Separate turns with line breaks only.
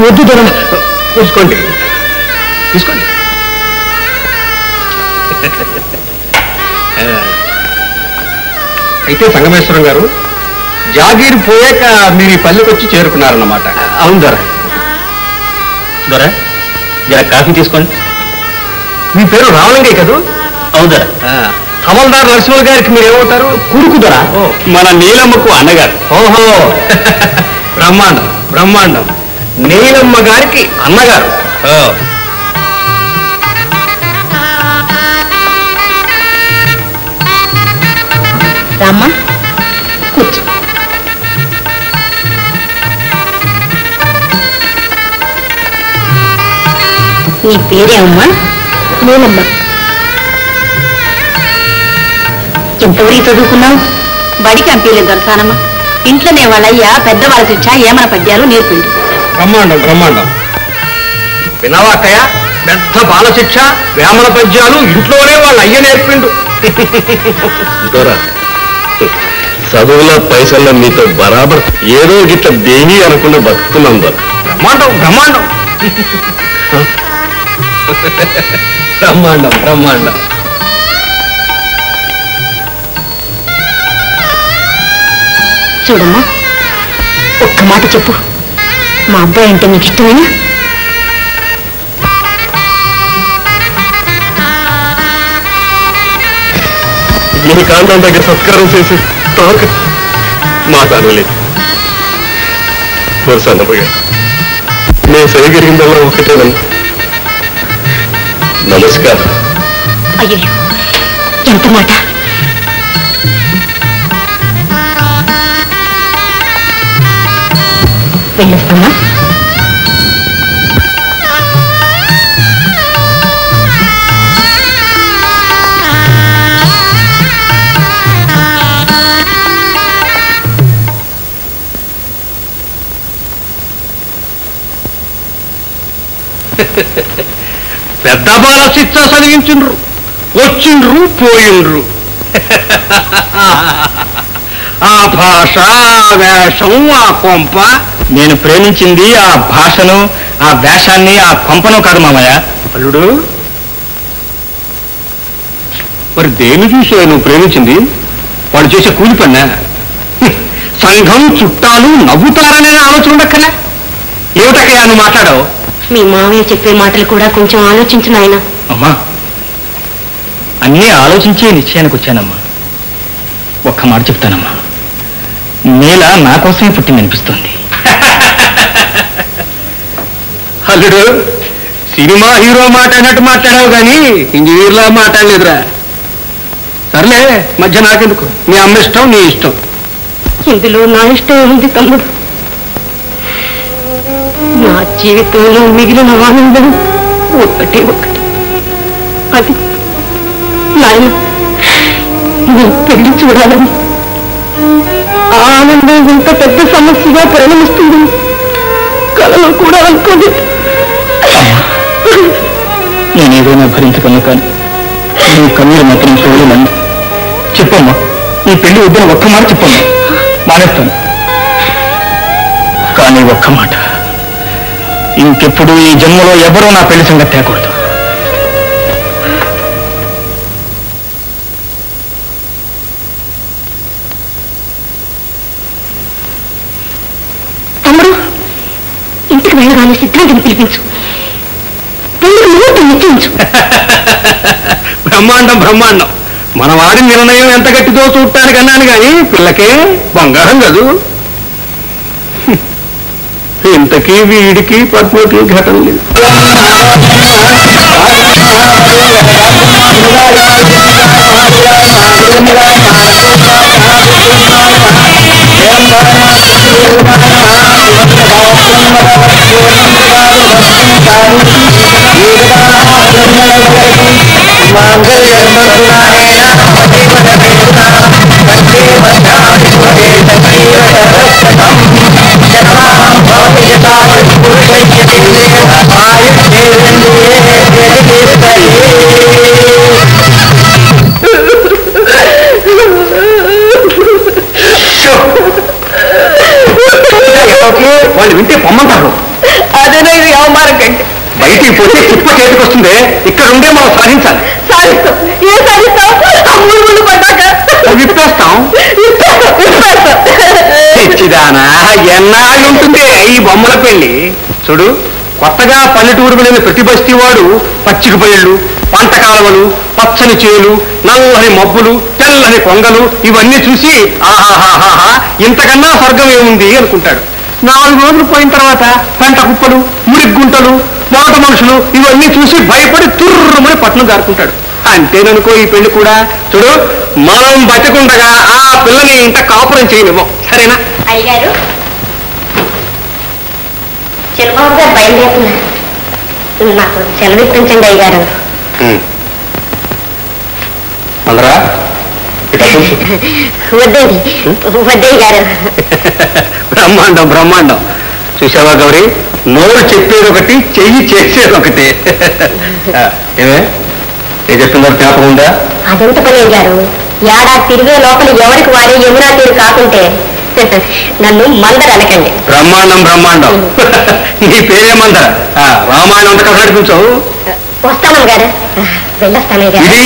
వద్దు దొర, తీసుకోండి తీసుకోండి. అయితే సంగమేశ్వరం గారు, జాగీరు పోయాక మీరు ఈ పల్లెకి వచ్చి చేరుకున్నారన్నమాట. అవును దొర. దొర, జర కాఫీ తీసుకోండి. మీ పేరు రామలింగయ్య కదూ? అవును దొర. హమల్దార్ నరసింహ గారికి మీరేమవుతారు? కొడుకు దొర. మన నీలమ్మకు అన్నగారు. ఓహో, బ్రహ్మాండం బ్రహ్మాండం. నీలమ్మ గారికి అన్నగారు.
రామ్మా, కూర్చో. నీ పేరేమమ్మా? నీలమ్మ. ఎంతవరకు చదువుకున్నావు? బడికి పంపించలేదు దొరసానమ్మా. ఇంట్లోనే వాళ్ళయ్యా పెద్దవాళ్ళ శిక్ష ఏమన పద్యాలు నేర్పిండు.
బ్రహ్మాండం బ్రహ్మాండం. విన్నావా అక్కయ్య? పెద్ద బాలశిక్ష, వేమన పద్యాలు ఇంట్లోనే వాళ్ళ అయ్య నేర్పిండు.
దొరా, చదువుల పైసల్లో మీతో బరాబర్ ఏదో గిట్ల దేహి అనుకున్న బతుకున్నాం దొర.
బ్రహ్మాండం బ్రహ్మాండం బ్రహ్మాండం బ్రహ్మాండం.
చూడమ్మా, ఒక్క మాట చెప్పు. మా అబ్బాయి అంటే నీకు ఇష్టమేనా?
మీ కాంతం దగ్గర సత్కారం చేసి తాక మాట్లాడలేదు. వరుసన్నగా నేను సరిగరిగిందల్లా ఒకటేనన్నా. నమస్కారం.
అయ్యో, ఎంత మాట! వెళ్ళొస్తామా?
పెద్ద బాల శిక్ష చదివించుండ్రు, వచ్చిండ్రు పోయిండ్రు. ఆ భాష, ఆ వేషం, ఆ కొంప. నేను ప్రేమించింది ఆ భాషను, ఆ వేషాన్ని, ఆ కొంపను కాదు మామయ్య. అల్లుడు, మరి దేన్ని చూసే నువ్వు ప్రేమించింది? వాడు చేసే కూలి పన్నా? సంఘం, చుట్టాలు నవ్వుతారనే ఆలోచన ఉండక్కలే. ఏమిటక్కయ్యా నువ్వు మాట్లాడావు?
మీ మామయ్య చెప్పే మాటలు కూడా కొంచెం ఆలోచించు నాయన.
అమ్మా, అన్నీ ఆలోచించే నిశ్చయానికి వచ్చానమ్మా. ఒక్క మాట చెప్తానమ్మా, నేల నా కోసమే పుట్టిందనిపిస్తోంది. అల్లుడు, సినిమా హీరో మాట్లాడినట్టు మాట్లాడావు కానీ ఇంజనీర్లా మాట్లాడలేదురా. సర్లే, మధ్య నాకెందుకు? నీ అమ్మ ఇష్టం, నీ ఇష్టం.
ఇందులో నా ఇష్టం ఉంది తమ్ముడు. నా జీవితంలో మిగిలిన ఆనందం ఒకటి, అది నాయన నీ పెళ్లి చూడాలని. ఆనందం ఇంత పెద్ద సమస్యగా పరిణమిస్తుంది కలలో కూడా అనుకోండి.
నేనేదైనా భరించగలను, కానీ నీ కన్నీరు మాత్రం చూడలేమని. చెప్పమ్మా, ఈ పెళ్లి వద్దని ఒక్క మాట చెప్పమ్మా, మానేస్తాను. కానీ ఒక్క మాట, ఇంకెప్పుడు ఈ జన్మలో ఎవరూ నా పెళ్లి సంగతి తేకూడదు.
తమ్ముడు, ఇంటికి వెళ్ళగానే సిద్ధాంతిని పిలిపించు, పెళ్లికి ముహూర్తం నిశ్చయించు.
బ్రహ్మాండం బ్రహ్మాండం. మన వాడి నిర్ణయం ఎంత గట్టిదో చూడటానికి అన్నాను కానీ పిల్లకే బంగారం కదూ. ఇంతకీ వీడికి పద్మకి ఘటన లేదు. వాళ్ళు వింటే పొమ్మంటారు.
అదేనా ఇది అవమానం కంటే.
బయటికి పోతే చిప్ప చేతికి వస్తుంది. ఇక్కడ ఉండే మనం సాధించాలి.
సాధిస్తాం. ఏం సాధిస్తాం? ఆ ముళ్ళు పడ్డాక
విప్పేస్తాం. తెచ్చిదానా ఎన్నాళ్ళు ఉంటుంది ఈ బొమ్మల పెళ్లి? చూడు, కొత్తగా పల్లెటూరు వెళ్ళిన ప్రతి బస్తీ వాడు పచ్చిక బయళ్ళు, పంట కాలువలు, పచ్చని చేలు, నల్లని మబ్బులు, తెల్లని కొంగలు ఇవన్నీ చూసి ఆహాహాహా ఇంతకన్నా స్వర్గం ఏముంది అనుకుంటాడు. 4 రోజులు పోయిన తర్వాత పంట కుప్పలు, మురిగ్గుంటలు, మోట మనుషులు ఇవన్నీ చూసి భయపడి తుర్రుమని పట్నం దారుకుంటాడు. అంతేననుకో ఈ పెళ్లి కూడా. చూడు, మనం బతికుండగా ఆ పిల్లని ఇంత కాపురం చేయనివ్వం. సరేనా?
అయ్యగారు, చిన్నబాబు గారు బయలుదేరుతున్నారు. నాకు సెలవు ఇప్పించండి అయ్యగారు.
అందరా
వద్దండి వద్దయ్య గారు.
బ్రహ్మాండం బ్రహ్మాండం. చూసావా గౌరీ, నోరు చెప్పేది ఒకటి, చెయ్యి చేసేది ఒకటి. ఏమే ఏ చెప్తుందో జ్ఞాపకం ఉందా?
అదెంత పని అయ్యారు? ఏడాది తిరిగే లోపల ఎవరికి వారే యమునా తీరు కాకుంటే నన్ను మందర అనకండి.
బ్రహ్మాండం బ్రహ్మాండం. నీ పేరే మందర. రామాయణం అంత కథ నడిపించావు.
వస్తాను గారు, వెళ్ళొస్తాను.
ఇది